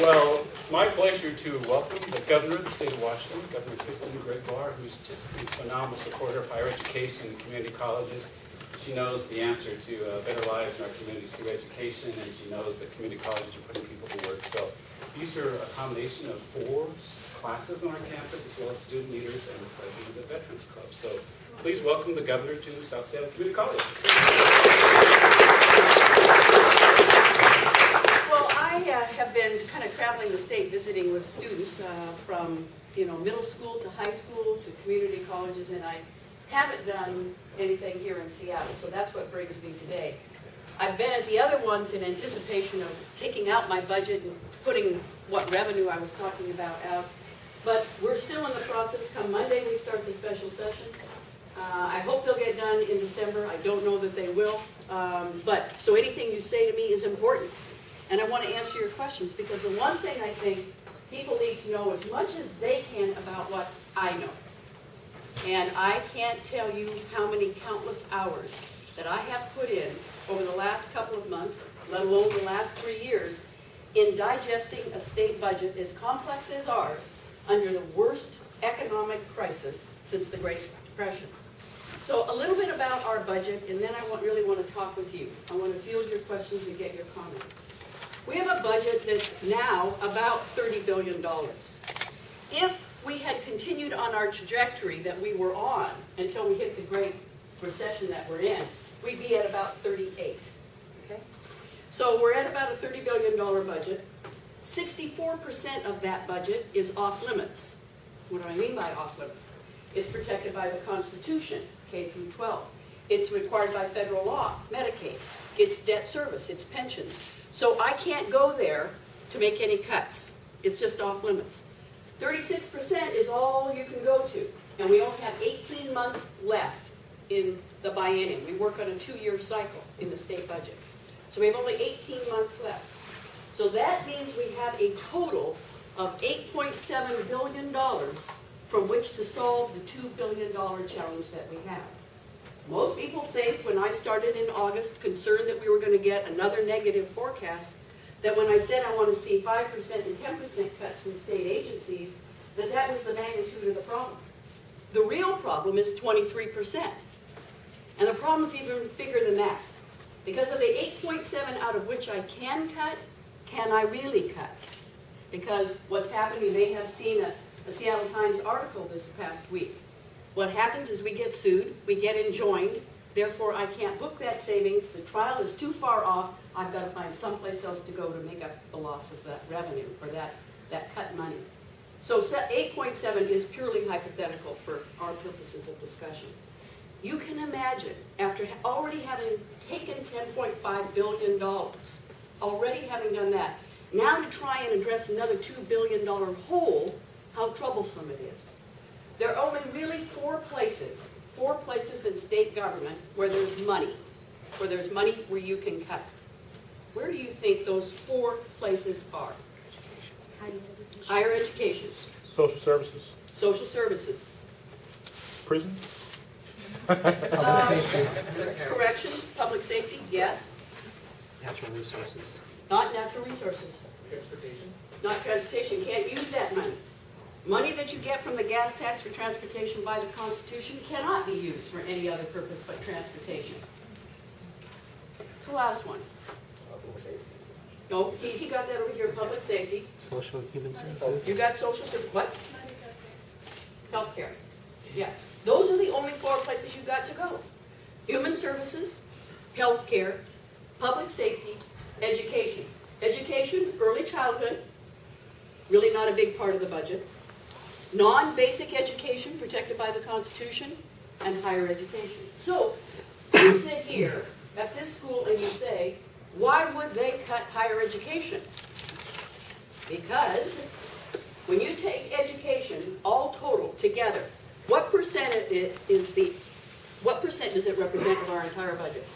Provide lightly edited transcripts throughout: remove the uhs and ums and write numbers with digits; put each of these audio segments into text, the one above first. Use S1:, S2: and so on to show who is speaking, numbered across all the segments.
S1: Well, it's my pleasure to welcome the Governor of the State of Washington, Governor Gregoire, who's just a phenomenal supporter of higher education and community colleges. She knows the answer to better lives in our communities through education, and she knows that community colleges are putting people to work. So these are a combination of 4 classes on our campus, as well as student leaders and the president of the Veterans Club. So please welcome the Governor to South Seattle Community College.
S2: Well, I have been kind of traveling the state visiting with students from middle school to high school to community colleges, and I haven't done anything here in Seattle, so that's what brings me today. I've been at the other ones in anticipation of taking out my budget and putting what revenue I was talking about out, but we're still in the process. Come Monday, we start the special session. I hope they'll get done in December. I don't know that they will, so anything you say to me is important. And I want to answer your questions, because the one thing I think people need to know as much as they can about what I know. And I can't tell you how many countless hours that I have put in over the last couple of months, let alone the last 3 years, in digesting a state budget as complex as ours under the worst economic crisis since the Great Depression. So a little bit about our budget, and then I really want to talk with you. I want to field your questions and get your comments. We have a budget that's now about $30 billion. If we had continued on our trajectory that we were on until we hit the Great Recession that we're in, we'd be at about 38. Okay? So we're at about a $30 billion budget. 64% of that budget is off limits. What do I mean by off limits? It's protected by the Constitution, K through 12. It's required by federal law, Medicaid. It's debt service, it's pensions. So I can't go there to make any cuts. It's just off limits. 36% is all you can go to, and we only have 18 months left in the biennium. We work on a 2-year cycle in the state budget. So we have only 18 months left. So that means we have a total of $8.7 billion from which to solve the $2 billion challenge that we have. Most people think, when I started in August, concerned that we were going to get another negative forecast, that when I said I want to see 5% and 10% cuts from state agencies, that was the magnitude of the problem. The real problem is 23%. And the problem is even bigger than that. Because of the 8.7 out of which I can cut, can I really cut? Because what's happened, you may have seen a Seattle Times article this past week. What happens is we get sued, we get enjoined, therefore I can't book that savings, the trial is too far off, I've got to find someplace else to go to make up the loss of that revenue, or that cut money. So 8.7 is purely hypothetical for our purposes of discussion. You can imagine, after already having taken $10.5 billion, already having done that, now to try and address another $2 billion hole, how troublesome it is. There are only really 4 places in state government where there's money where you can cut. Where do you think those 4 places are? Higher education.
S3: Social services.
S2: Social services.
S3: Prisons.
S2: Corrections, public safety, yes.
S4: Natural resources.
S2: Not natural resources.
S4: Transportation.
S2: Not transportation, can't use that money. Money that you get from the gas tax for transportation by the Constitution cannot be used for any other purpose but transportation. It's the last one.
S4: Public safety.
S2: No, he got that over here, public safety.
S4: Social and human services.
S2: You got social service, what? Healthcare, yes. Those are the only 4 places you've got to go. Human services, healthcare, public safety, education. Education, early childhood, really not a big part of the budget. Non-basic education, protected by the Constitution, and higher education. So, you sit here at this school and you say, why would they cut higher education? Because when you take education, all total, together, what percent does it represent of our entire budget?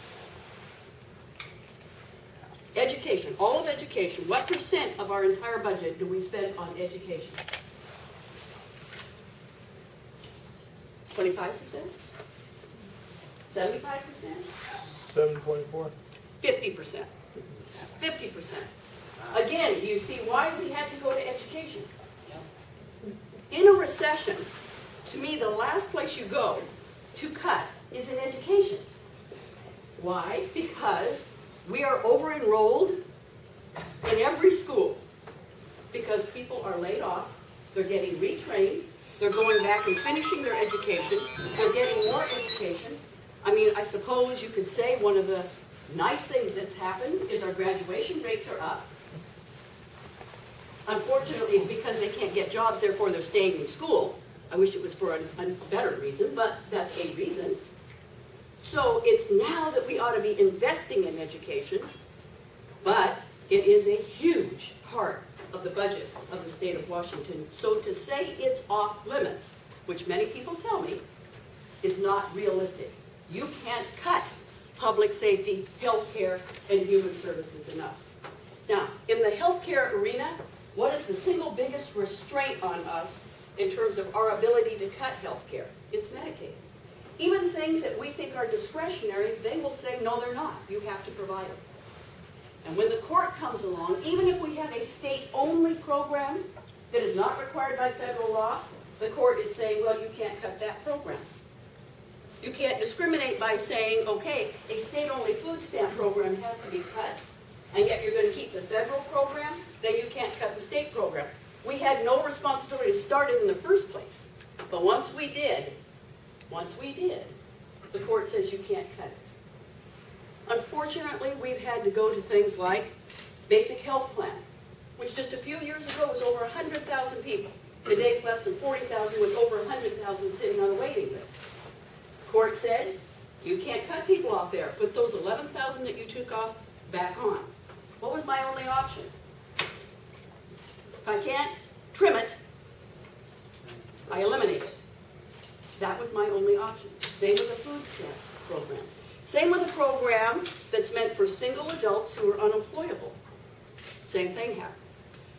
S2: Education, all of education, what percent of our entire budget do we spend on education? 25%? 75%?
S3: 7.4.
S2: 50%. 50%. Again, do you see why we had to go to education? In a recession, to me, the last place you go to cut is in education. Why? Because we are over-enrolled in every school. Because people are laid off, they're getting retrained, they're going back and finishing their education, they're getting more education. I mean, I suppose you could say one of the nice things that's happened is our graduation rates are up. Unfortunately, it's because they can't get jobs, therefore they're staying in school. I wish it was for a better reason, but that's a reason. So it's now that we ought to be investing in education, but it is a huge part of the budget of the state of Washington. So to say it's off limits, which many people tell me, is not realistic. You can't cut public safety, healthcare, and human services enough. Now, in the healthcare arena, what is the single biggest restraint on us in terms of our ability to cut healthcare? It's Medicaid. Even things that we think are discretionary, they will say, no, they're not. You have to provide them. And when the court comes along, even if we have a state-only program that is not required by federal law, the court is saying, well, you can't cut that program. You can't discriminate by saying, okay, a state-only food stamp program has to be cut, and yet you're going to keep the federal program, then you can't cut the state program. We had no responsibility to start it in the first place. But once we did, the court says you can't cut it. Unfortunately, we've had to go to things like basic health plan, which just a few years ago was over 100,000 people. Today's less than 40,000 with over 100,000 sitting on a waiting list. Court said, you can't cut people off there. Put those 11,000 that you took off back on. What was my only option? If I can't trim it, I eliminate it. That was my only option. Same with the food stamp program. Same with a program that's meant for single adults who are unemployable. Same thing happened.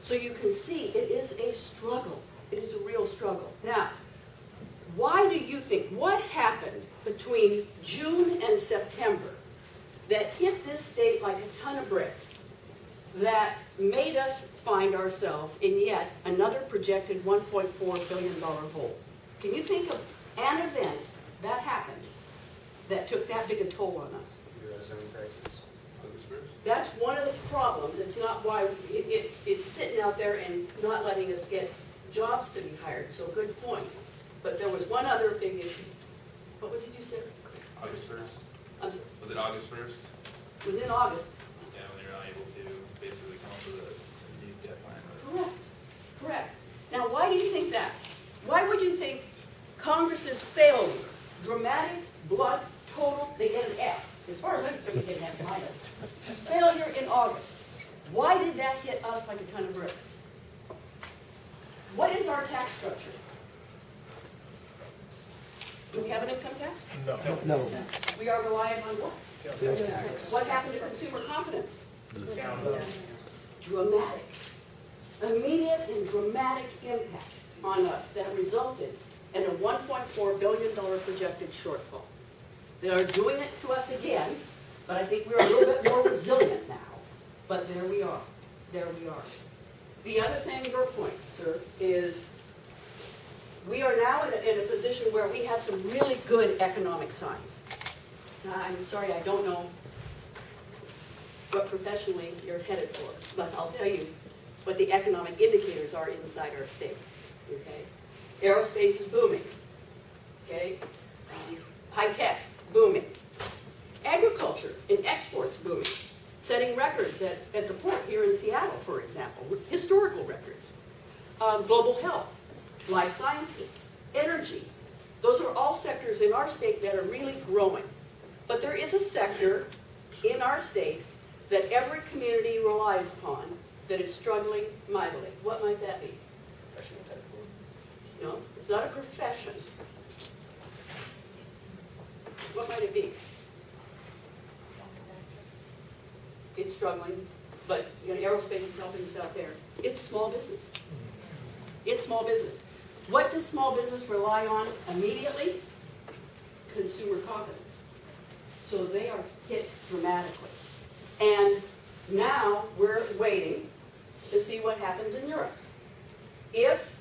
S2: So you can see it is a struggle. It is a real struggle. Now, why do you think, what happened between June and September that hit this state like a ton of bricks that made us find ourselves in yet another projected $1.4 billion hole? Can you think of an event that happened that took that big a toll on us?
S4: U.S. crisis.
S2: That's one of the problems. It's not why it's sitting out there and not letting us get jobs to be hired. So good point. But there was one other big issue. What was it you said?
S5: August 1st?
S2: I'm sorry.
S5: Was it August 1st?
S2: It was in August.
S5: Yeah, when they were not able to basically come up with a new deadline.
S2: Correct. Correct. Now, why do you think that? Why would you think Congress's failure, dramatic, blood, total, they get an F. As far as I'm concerned, they get an F minus. Failure in August. Why did that hit us like a ton of bricks? What is our tax structure? Do we have an income tax?
S4: No.
S2: We are reliant on what?
S4: Sales tax.
S2: What happened to consumer confidence? Dramatic. Immediate and dramatic impact on us that resulted in a $1.4 billion projected shortfall. They are doing it to us again, but I think we're a little bit more resilient now. But there we are. There we are. The other thing, your point, sir, is we are now in a position where we have some really good economic signs. Now, I'm sorry, I don't know what professionally you're headed for, but I'll tell you what the economic indicators are inside our state. Okay, aerospace is booming. Okay, high tech booming. Agriculture and exports booming, setting records at the port here in Seattle, for example, historical records. Global health, life sciences, energy. Those are all sectors in our state that are really growing. But there is a sector in our state that every community relies upon that is struggling mightily. What might that be? No, it's not a profession. What might it be? It's struggling, but aerospace is helping us out there. It's small business. It's small business. What does small business rely on immediately? Consumer confidence. So they are hit dramatically. And now we're waiting to see what happens in Europe. If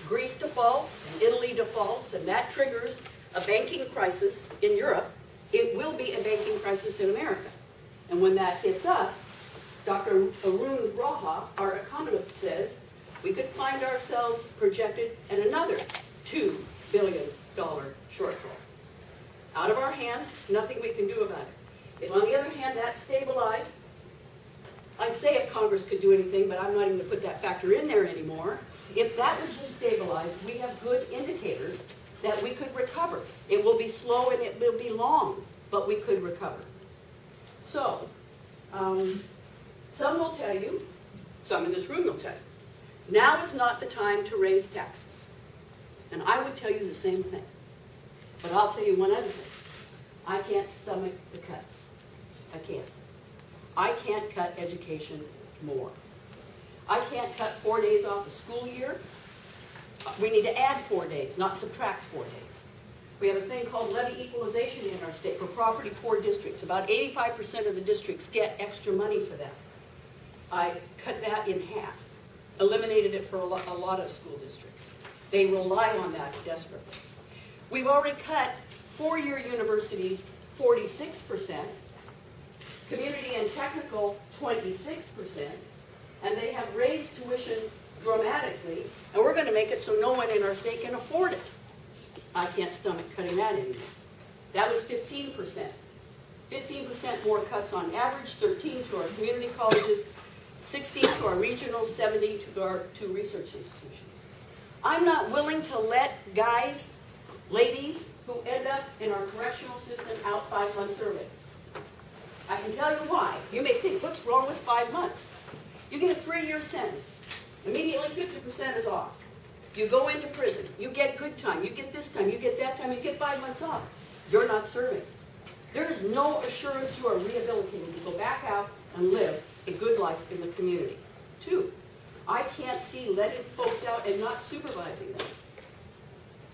S2: Greece defaults, and Italy defaults, and that triggers a banking crisis in Europe, it will be a banking crisis in America. And when that hits us, Dr. Arun Raha, our economist, says we could find ourselves projected at another $2 billion shortfall. Out of our hands, nothing we can do about it. If, on the other hand, that's stabilized, I'd say if Congress could do anything, but I'm not even going to put that factor in there anymore. If that would just stabilize, we have good indicators that we could recover. It will be slow and it will be long, but we could recover. So, some will tell you, some in this room will tell you, now is not the time to raise taxes. And I would tell you the same thing. But I'll tell you one other thing. I can't stomach the cuts. I can't. I can't cut education more. I can't cut 4 days off the school year. We need to add 4 days, not subtract 4 days. We have a thing called levy equalization in our state for property poor districts. About 85% of the districts get extra money for that. I cut that in half, eliminated it for a lot of school districts. They rely on that desperately. We've already cut four-year universities 46%, community and technical 26%, and they have raised tuition dramatically, and we're going to make it so no one in our state can afford it. I can't stomach cutting that anymore. That was 15%. 15% more cuts on average, 13 to our community colleges, 16 to our regionals, 70 to our two research institutions. I'm not willing to let guys, ladies, who end up in our correctional system out 5 months early. I can tell you why. You may think, what's wrong with 5 months? You get a 3-year sentence. Immediately 50% is off. You go into prison. You get good time. You get this time. You get that time. You get 5 months off. You're not serving. There is no assurance you are rehabilitated to go back out and live a good life in the community. 2, I can't see letting folks out and not supervising them,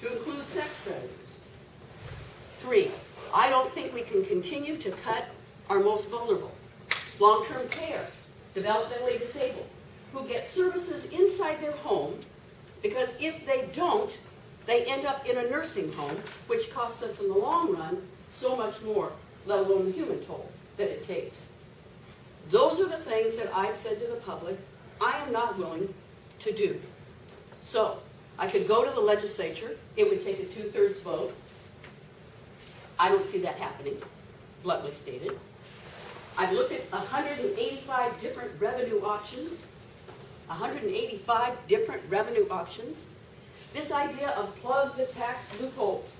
S2: to include sex predators. 3, I don't think we can continue to cut our most vulnerable. Long-term care, developmentally disabled, who get services inside their home, because if they don't, they end up in a nursing home, which costs us in the long run so much more, let alone the human toll that it takes. Those are the things that I've said to the public I am not willing to do. So, I could go to the legislature. It would take a 2/3 vote. I don't see that happening, bluntly stated. I've looked at 185 different revenue options. 185 different revenue options. This idea of plug the tax loopholes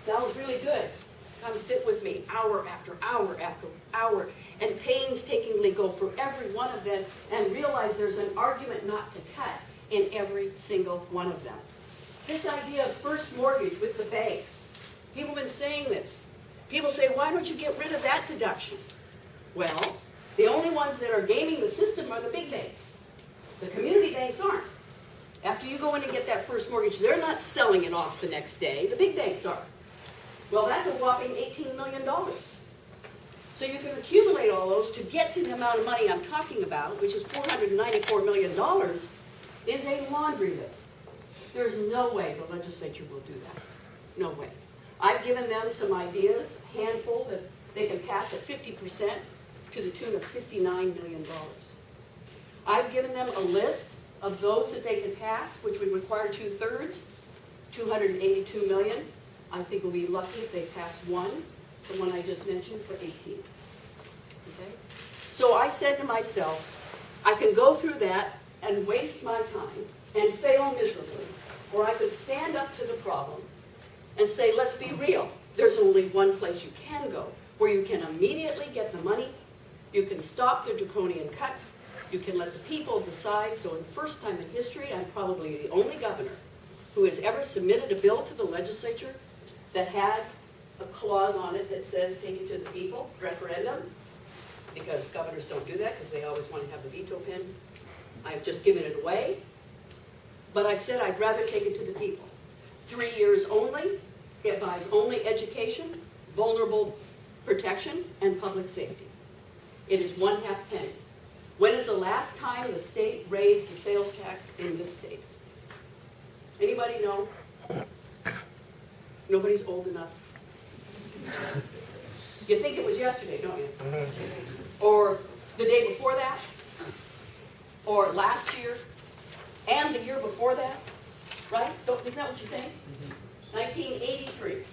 S2: sounds really good. Come sit with me hour after hour after hour and painstakingly go through every one of them and realize there's an argument not to cut in every single one of them. This idea of first mortgage with the banks. People have been saying this. People say, why don't you get rid of that deduction? Well, the only ones that are gaming the system are the big banks. The community banks aren't. After you go in and get that first mortgage, they're not selling it off the next day. The big banks are. Well, that's a whopping $18 million. So you can accumulate all those to get to the amount of money I'm talking about, which is $494 million, is a laundry list. There's no way the legislature will do that. No way. I've given them some ideas, a handful that they can pass at 50% to the tune of $59 million. I've given them a list of those that they can pass, which would require 2/3, $282 million. I think we'll be lucky if they pass one, the one I just mentioned, for 18. Okay? So I said to myself, I can go through that and waste my time and fail miserably, or I could stand up to the problem and say, let's be real. There's only one place you can go, where you can immediately get the money, you can stop the draconian cuts, you can let the people decide. So in the first time in history, I'm probably the only governor who has ever submitted a bill to the legislature that had a clause on it that says take it to the people, referendum, because governors don't do that because they always want to have the veto pen. I've just given it away, but I've said I'd rather take it to the people. 3 years only, it buys only education, vulnerable protection, and public safety. It is 1/2 penny. When is the last time the state raised the sales tax in this state? Anybody know? Nobody's old enough. You think it was yesterday, don't you? Or the day before that? Or last year? And the year before that? Right? Isn't that what you think? 1983.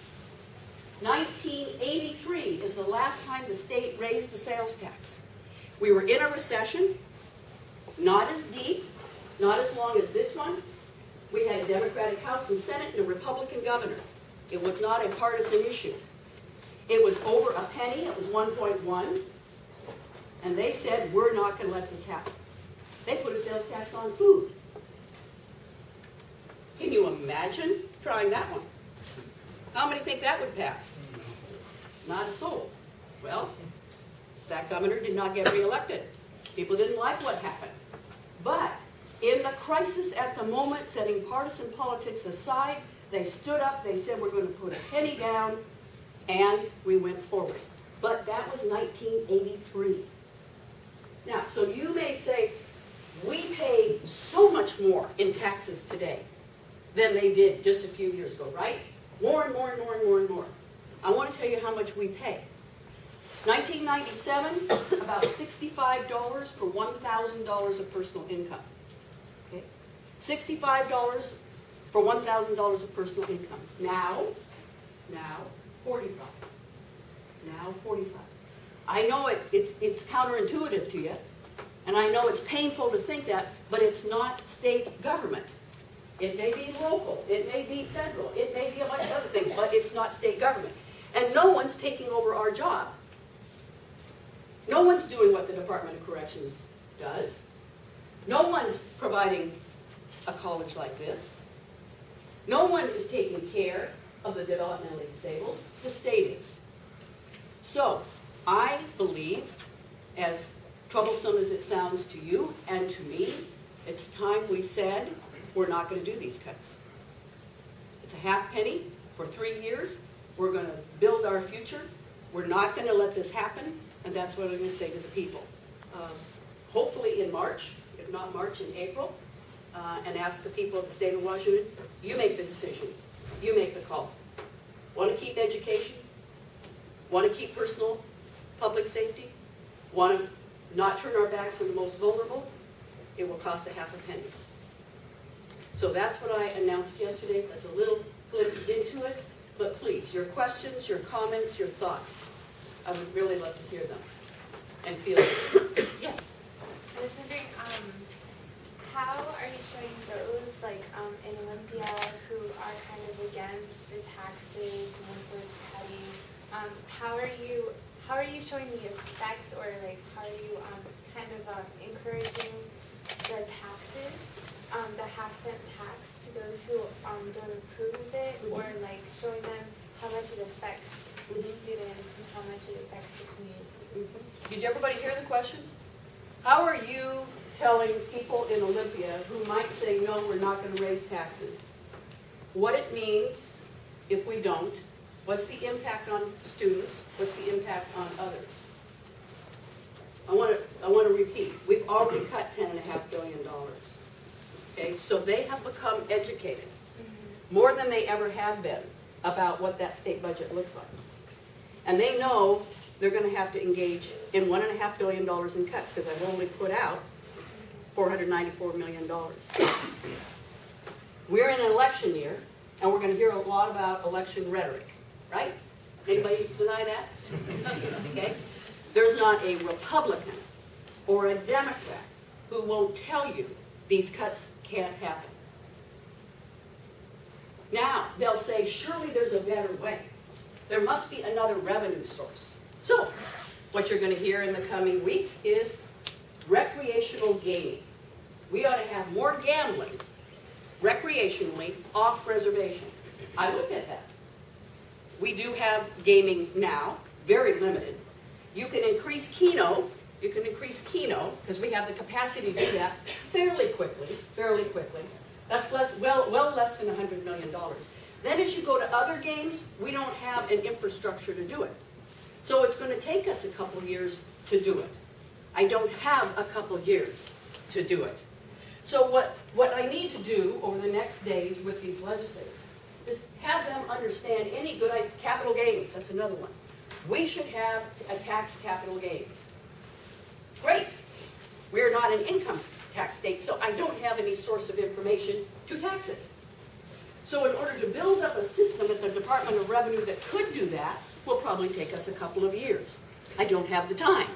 S2: 1983 is the last time the state raised the sales tax. We were in a recession, not as deep, not as long as this one. We had a Democratic House and Senate and a Republican governor. It was not a partisan issue. It was over a penny, it was 1.1, and they said, we're not going to let this happen. They put a sales tax on food. Can you imagine trying that one? How many think that would pass? Not a soul. Well, that governor did not get reelected. People didn't like what happened. But in the crisis at the moment, setting partisan politics aside, they stood up, they said, we're going to put a penny down, and we went forward. But that was 1983. Now, so you may say, we pay so much more in taxes today than they did just a few years ago, right? More and more and more and more and more. I want to tell you how much we pay. 1997, about $65 for $1,000 of personal income. Okay? $65 for $1,000 of personal income. Now, 45. Now 45. I know it's counterintuitive to you, and I know it's painful to think that, but it's not state government. It may be local, it may be federal, it may be a bunch of other things, but it's not state government. And no one's taking over our job. No one's doing what the Department of Corrections does. No one's providing a college like this. No one is taking care of the developmentally disabled. The state is. So, I believe, as troublesome as it sounds to you and to me, it's time we said we're not going to do these cuts. It's a half penny for 3 years. We're going to build our future. We're not going to let this happen, and that's what I'm going to say to the people. Hopefully in March, if not March, in April, and ask the people of the state of Washington, you make the decision. You make the call. Want to keep education? Want to keep personal public safety? Want to not turn our backs on the most vulnerable? It will cost a half a penny. So that's what I announced yesterday. That's a little glimpse into it. But please, your questions, your comments, your thoughts, I would really love to hear them and feel it. Yes?
S6: I was wondering, how are you showing those, like, in Olympia who are kind of against the taxes and for cutting? How are you showing the effect, or like how are you kind of encouraging the taxes, the half-cent tax to those who don't approve of it, or like showing them how much it affects the students and how much it affects the community?
S2: Did everybody hear the question? How are you telling people in Olympia who might say, no, we're not going to raise taxes, what it means if we don't? What's the impact on students? What's the impact on others? I want to repeat. We've already cut $10.5 billion. Okay, so they have become educated more than they ever have been about what that state budget looks like. And they know they're going to have to engage in $1.5 billion in cuts, because I've only put out $494 million. We're in an election year, and we're going to hear a lot about election rhetoric, right? Anybody deny that? Okay. There's not a Republican or a Democrat who won't tell you these cuts can't happen. Now, they'll say, surely there's a better way. There must be another revenue source. So, what you're going to hear in the coming weeks is recreational gaming. We ought to have more gambling, recreationally, off reservation. I look at that. We do have gaming now, very limited. You can increase Keno, because we have the capacity to do that fairly quickly. That's well less than $100 million. Then as you go to other games, we don't have an infrastructure to do it. So it's going to take us a couple years to do it. I don't have a couple years to do it. So what I need to do over the next days with these legislators is have them understand any good capital gains, that's another one. We should have a tax capital gains. Great. We're not an income tax state, so I don't have any source of information to tax it. So in order to build up a system at the Department of Revenue that could do that, will probably take us a couple of years. I don't have the time.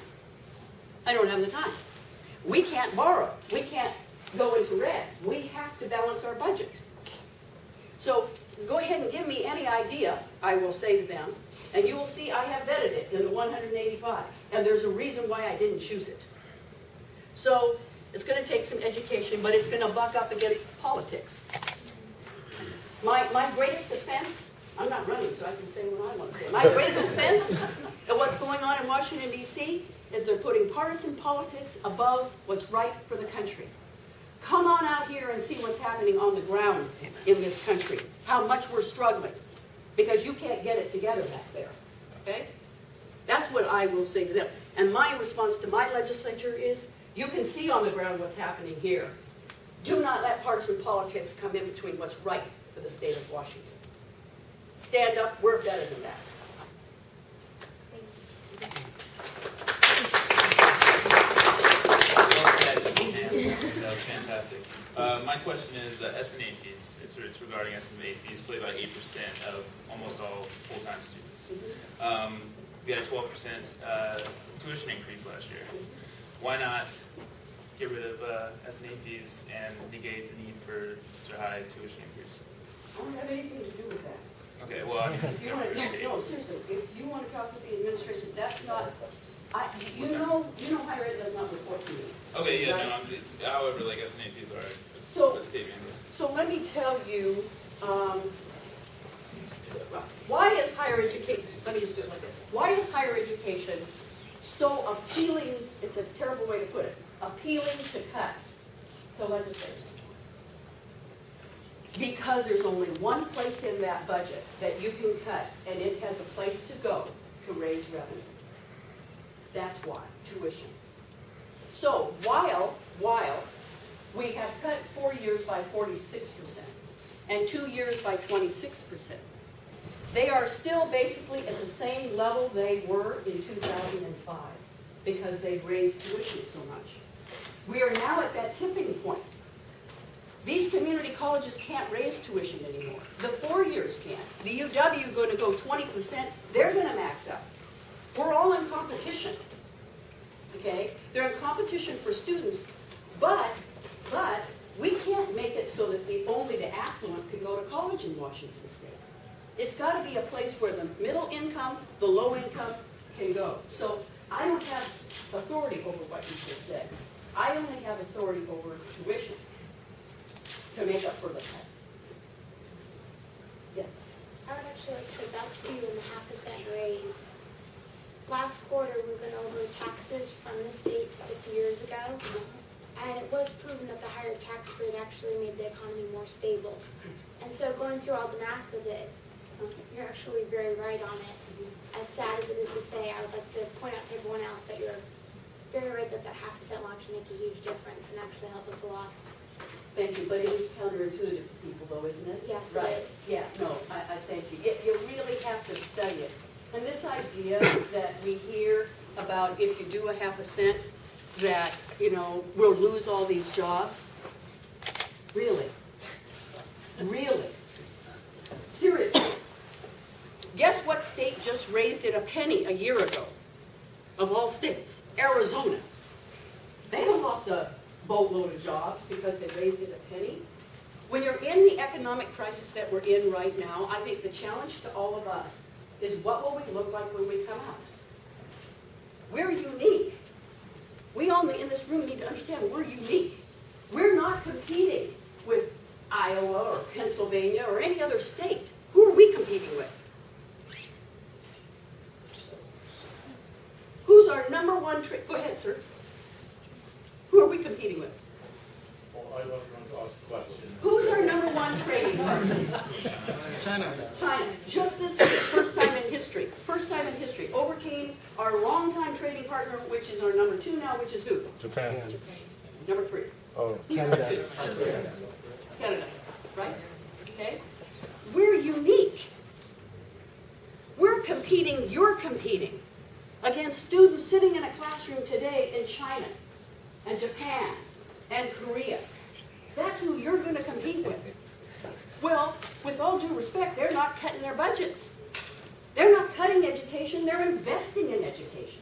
S2: I don't have the time. We can't borrow. We can't go into red. We have to balance our budget. So go ahead and give me any idea, I will say to them, and you will see I have vetted it in the 185, and there's a reason why I didn't choose it. So it's going to take some education, but it's going to buck up against politics. My greatest offense, I'm not running, so I can say what I want to say. My greatest offense at what's going on in Washington, D.C. is they're putting partisan politics above what's right for the country. Come on out here and see what's happening on the ground in this country, how much we're struggling, because you can't get it together back there, okay? That's what I will say to them. And my response to my legislature is, you can see on the ground what's happening here. Do not let partisan politics come in between what's right for the state of Washington. Stand up, we're better than that.
S5: Well said, and that was fantastic. My question is S&A fees. It's regarding S&A fees. Play about 8% of almost all full-time students. We had a 12% tuition increase last year. Why not get rid of S&A fees and negate the need for just a high tuition increase?
S2: I don't have anything to do with that.
S5: Okay, well, I mean, that's
S2: If you want to, no, seriously, if you want to talk with the administration, that's not, you know higher ed does not report to me.
S5: okay, yeah,
S2: Right.
S5: no, it's, however, like S&A fees are
S2: So-
S5: a state mandate.
S2: So let me tell you, why is higher education, let me just do it like this. Why is higher education so appealing, it's a terrible way to put it, appealing to cut to legislators? Because there's only one place in that budget that you can cut, and it has a place to go to raise revenue. That's why, tuition. So while we have cut 4 years by 46% and 2 years by 26%, they are still basically at the same level they were in 2005 because they've raised tuition so much. We are now at that tipping point. These community colleges can't raise tuition anymore. The 4 years can't. The UW going to go 20%, they're going to max out. We're all in competition, okay? They're in competition for students, but we can't make it so that only the affluent can go to college in Washington State. It's got to be a place where the middle income, the low income can go. So I don't have authority over what you just said. I only have authority over tuition to make up for the cut. Yes?
S7: I would actually like to vouch for you in the 0.5% raise. Last quarter, we went over taxes from the state to 50 years ago, and it was proven that the higher tax rate actually made the economy more stable. And so going through all the math with it, you're actually very right on it. As sad as it is to say, I would like to point out to everyone else that you're very right that 0.5% will actually make a huge difference and actually help us a lot.
S2: Thank you, but it is counterintuitive to people though, isn't it?
S7: Yes, it
S2: Right.
S7: is.
S2: Yeah, no, I thank you. You really have to study it. And this idea that we hear about if you do 0.5%, that, we'll lose all these jobs. Really? Really? Seriously? Guess what state just raised it a penny a year ago? Of all states, Arizona. They haven't lost a boatload of jobs because they raised it a penny. When you're in the economic crisis that we're in right now, I think the challenge to all of us is what will we look like when we come out? We're unique. We all in this room need to understand we're unique. We're not competing with Iowa or Pennsylvania or any other state. Who are we competing with? Who's our number one trade? Go ahead, sir. Who are we competing with?
S3: Well, I was going to ask a question.
S2: Who's our our number one trading partner?
S4: China.
S2: China. Just this year, first time in history. First time in history. Overcame our longtime trading partner, which is our number 2 now, which is who?
S3: Japan.
S2: Number 3.
S3: Oh,
S4: Canada.
S2: Canada, right? Okay? We're unique. We're competing, you're competing against students sitting in a classroom today in China and Japan and Korea. That's who you're going to compete with. Well, with all due respect, they're not cutting their budgets. They're not cutting education, they're investing in education.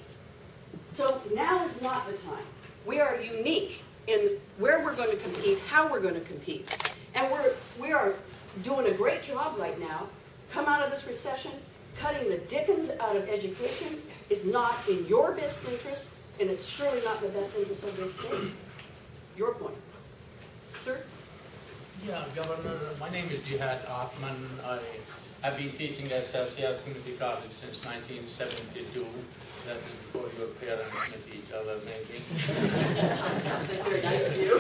S2: So now is not the time. We are unique in where we're going to compete, how we're going to compete. And we are doing a great job right now. Come out of this recession, cutting the dickens out of education is not in your best interest, and it's surely not in the best interest of this state. Your point. Sir?
S8: Yeah, Governor, my name is Jihad Atman. I have been teaching at Southside Community College since 1972. That is before your parents met each other, maybe.
S2: That's very nice of you.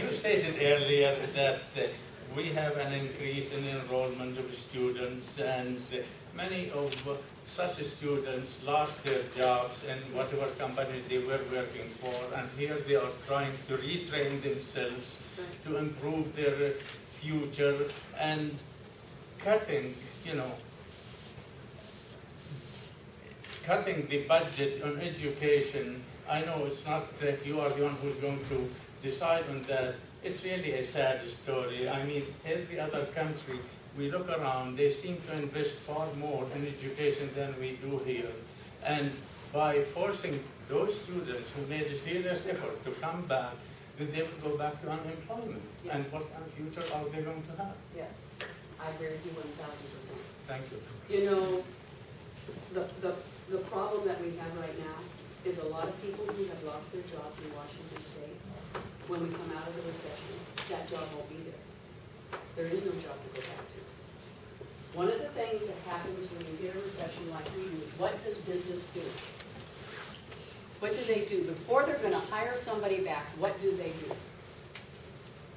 S8: You stated earlier that we have an increase in enrollment of students, and many of such students lost their jobs in whatever company they were working for, and here they are trying to retrain themselves to improve their future, and cutting the budget on education. I know it's not that you are the one who's going to decide on that. It's really a sad story. I mean, every other country we look around, they seem to invest far more in education than we do here. And by forcing those students who made a serious effort to come back, then they will go back to unemployment.
S2: Yes.
S8: And what kind of future are they going to have?
S2: Yes, I agree with you 1,000%.
S8: Thank you.
S2: You know, the problem that we have right now is a lot of people who have lost their jobs in Washington State. When we come out of the recession, that job won't be there. There is no job to go back to. One of the things that happens when you get a recession like we do is, what does business do? What do they do? Before they're going to hire somebody back, what do they do?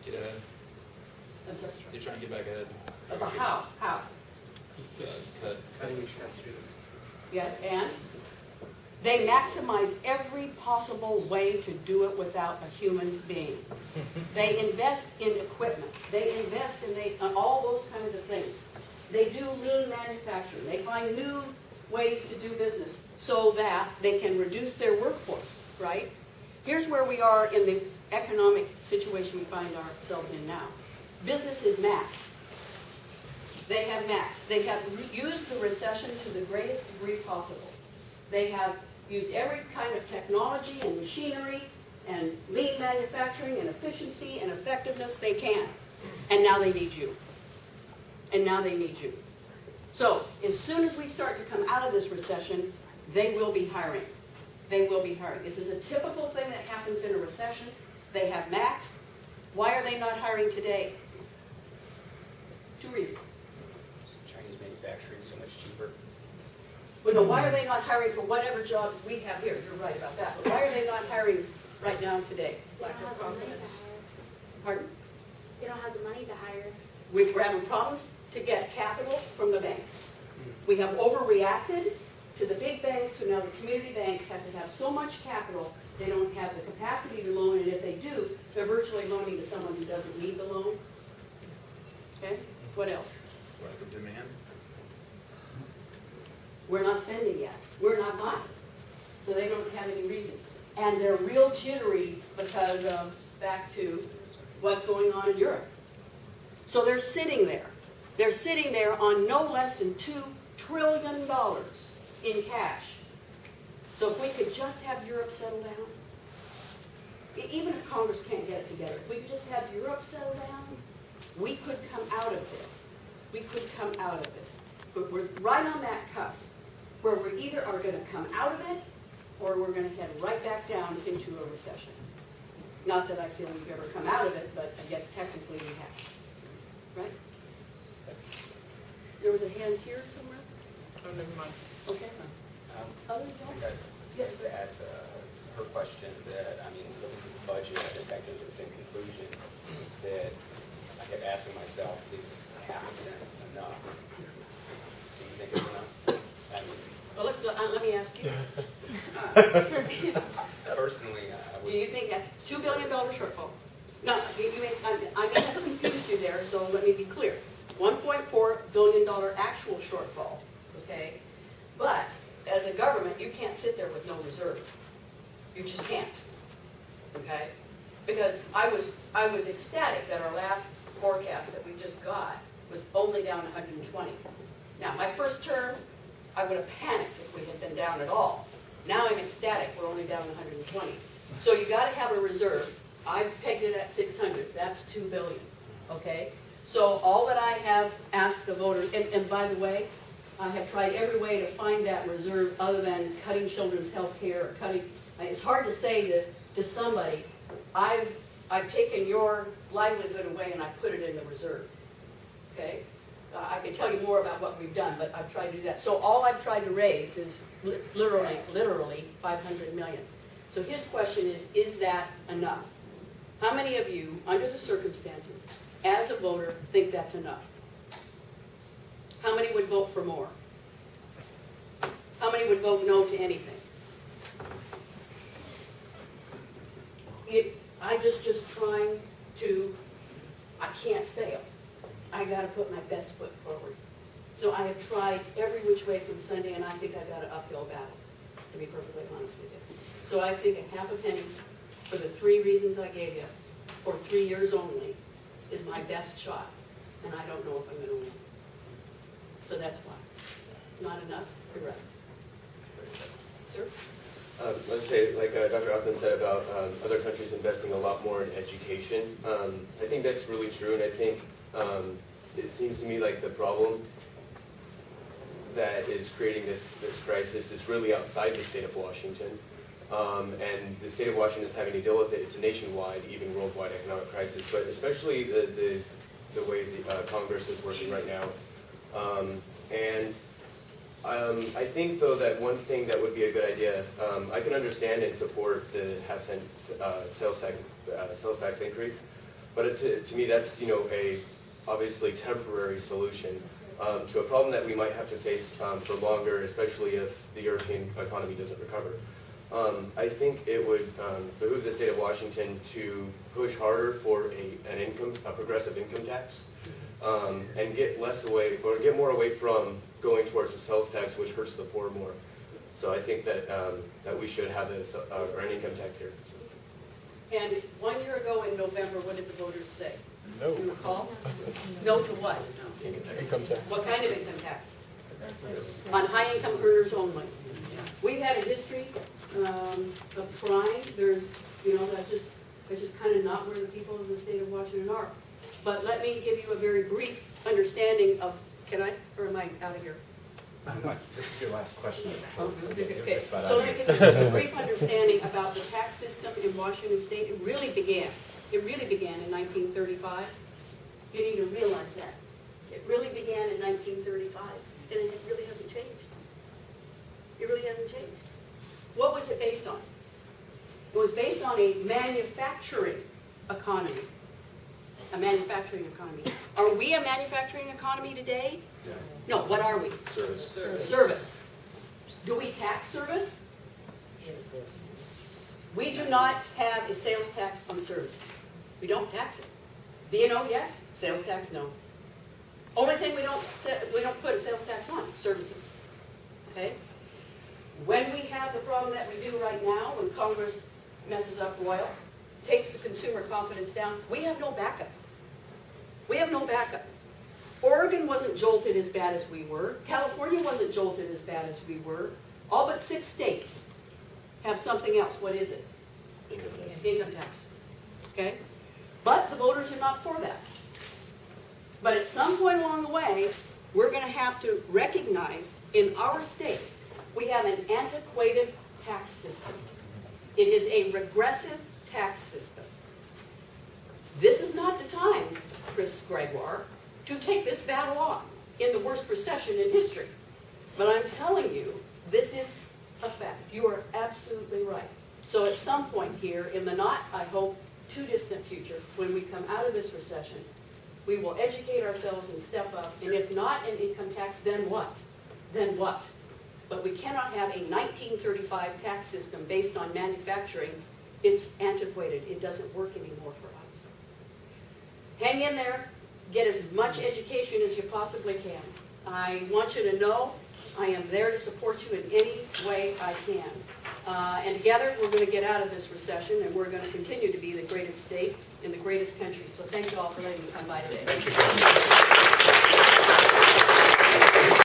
S5: Get ahead.
S2: I'm sorry.
S5: They're trying to get back ahead.
S2: About how? How?
S5: Cut.
S4: Cutting accessories.
S2: Yes, and? They maximize every possible way to do it without a human being. They invest in equipment. They invest in all those kinds of things. They do lean manufacturing. They find new ways to do business so that they can reduce their workforce, right? Here's where we are in the economic situation we find ourselves in now. Business is maxed. They have maxed. They have used the recession to the greatest degree possible. They have used every kind of technology and machinery and lean manufacturing and efficiency and effectiveness they can. And now they need you. And now they need you. So as soon as we start to come out of this recession, they will be hiring. They will be hiring. This is a typical thing that happens in a recession. They have maxed. Why are they not hiring today? 2 reasons.
S4: Chinese manufacturing so much cheaper.
S2: Well, no, why are they not hiring for whatever jobs we have here? You're right about that. But why are they not hiring right now today?
S7: They don't have the money to hire.
S2: Pardon?
S7: They don't have the money to hire.
S2: We're having problems to get capital from the banks. We have overreacted to the big banks, so now the community banks have to have so much capital, they don't have the capacity to loan, and if they do, they're virtually loaning to someone who doesn't need the loan. Okay? What else?
S5: Lack of demand.
S2: We're not spending yet. We're not buying. So they don't have any reason. And they're real jittery because of, back to what's going on in Europe. So they're sitting there. They're sitting there on no less than $2 trillion in cash. So if we could just have Europe settle down, even if Congress can't get it together, if we could just have Europe settle down, we could come out of this. We could come out of this. But we're right on that cusp where we either are going to come out of it or we're going to head right back down into a recession. Not that I feel we've ever come out of it, but I guess technically we have. Right? There was a hand here somewhere?
S4: Oh, never mind.
S2: Okay. Other than
S4: I
S2: that?
S4: got
S2: Yes,
S4: to add to her question that, I mean, looking through the budget, I think I came to the same conclusion that I kept asking myself, is half a cent enough? Do you think it's enough? I mean,
S2: Well, let me ask you.
S4: personally, I
S2: Do
S4: would.
S2: you think a $2 billion shortfall? No, I may have confused you there, so let me be clear. $1.4 billion actual shortfall, okay? But as a government, you can't sit there with no reserve. You just can't, okay? Because I was ecstatic that our last forecast that we just got was only down 120. Now, my first term, I would have panicked if we had been down at all. Now I'm ecstatic, we're only down 120. So you gotta have a reserve. I've pegged it at 600, that's 2 billion, okay? So all that I have asked the voters, and by the way, I have tried every way to find that reserve other than cutting children's health care or cutting, it's hard to say to somebody, I've taken your livelihood away and I put it in the reserve, okay? I can tell you more about what we've done, but I've tried to do that. So all I've tried to raise is literally 500 million. So his question is that enough? How many of you, under the circumstances, as a voter, think that's enough? How many would vote for more? How many would vote no to anything? I'm just trying to, I can't fail. I gotta put my best foot forward. So I have tried every which way from Sunday, and I think I've got an uphill battle, to be perfectly honest with you. So I think a half a penny, for the 3 reasons I gave you, for 3 years only, is my best shot, and I don't know if I'm gonna win. So that's why. Not enough? Correct. Sir?
S9: Let's say, like Dr. Othman said about other countries investing a lot more in education. I think that's really true, and I think it seems to me like the problem that is creating this crisis is really outside the state of Washington. And the state of Washington is having to deal with it. It's a nationwide, even worldwide economic crisis, but especially the way the Congress is working right now. I think, though, that one thing that would be a good idea, I can understand and support the half-cent sales tax increase, but to me that's a obviously temporary solution to a problem that we might have to face for longer, especially if the European economy doesn't recover. I think it would behoove the state of Washington to push harder for a progressive income tax, and get more away from going towards the sales tax, which hurts the poor more. So I think that we should have an income tax here.
S2: And 1 year ago in November, what did the voters say?
S3: No.
S2: Do you recall? No to what?
S3: Income tax.
S2: What kind of income tax? On high income earners only. We've had a history of trying. There's, that's just kind of not where the people of the state of Washington are. But let me give you a very brief understanding of, can I, or am I out of here?
S10: This is your last question.
S2: Okay, so let me give you a brief understanding about the tax system in Washington State. It really began in 1935. You need to realize that. It really began in 1935, and it really hasn't changed. It really hasn't changed. What was it based on? It was based on a manufacturing economy. A manufacturing economy. Are we a manufacturing economy today?
S9: Yeah.
S2: No, what are we?
S9: Service.
S2: Service. Do we tax service? We do not have a sales tax on services. We don't tax it. B&O, yes. Sales tax, no. Only thing we don't put a sales tax on, services. Okay? When we have the problem that we do right now, when Congress messes up oil, takes the consumer confidence down, we have no backup. We have no backup. Oregon wasn't jolted as bad as we were. California wasn't jolted as bad as we were. All but 6 states have something else. What is it? Income tax. Okay? But the voters are not for that. But at some point along the way, we're going to have to recognize in our state, we have an antiquated tax system. It is a regressive tax system. This is not the time, Chris Gregoire, to take this battle on in the worst recession in history. But I'm telling you, this is a fact. You are absolutely right. So at some point here, in the not, I hope, too distant future, when we come out of this recession, we will educate ourselves and step up, and if not an income tax, then what? Then what? But we cannot have a 1935 tax system based on manufacturing. It's antiquated. It doesn't work anymore for us. Hang in there. Get as much education as you possibly can. I want you to know I am there to support you in any way I can. And together, we're going to get out of this recession, and we're going to continue to be the greatest state in the greatest country. So thank you all for letting me come by today.
S1: Thank you.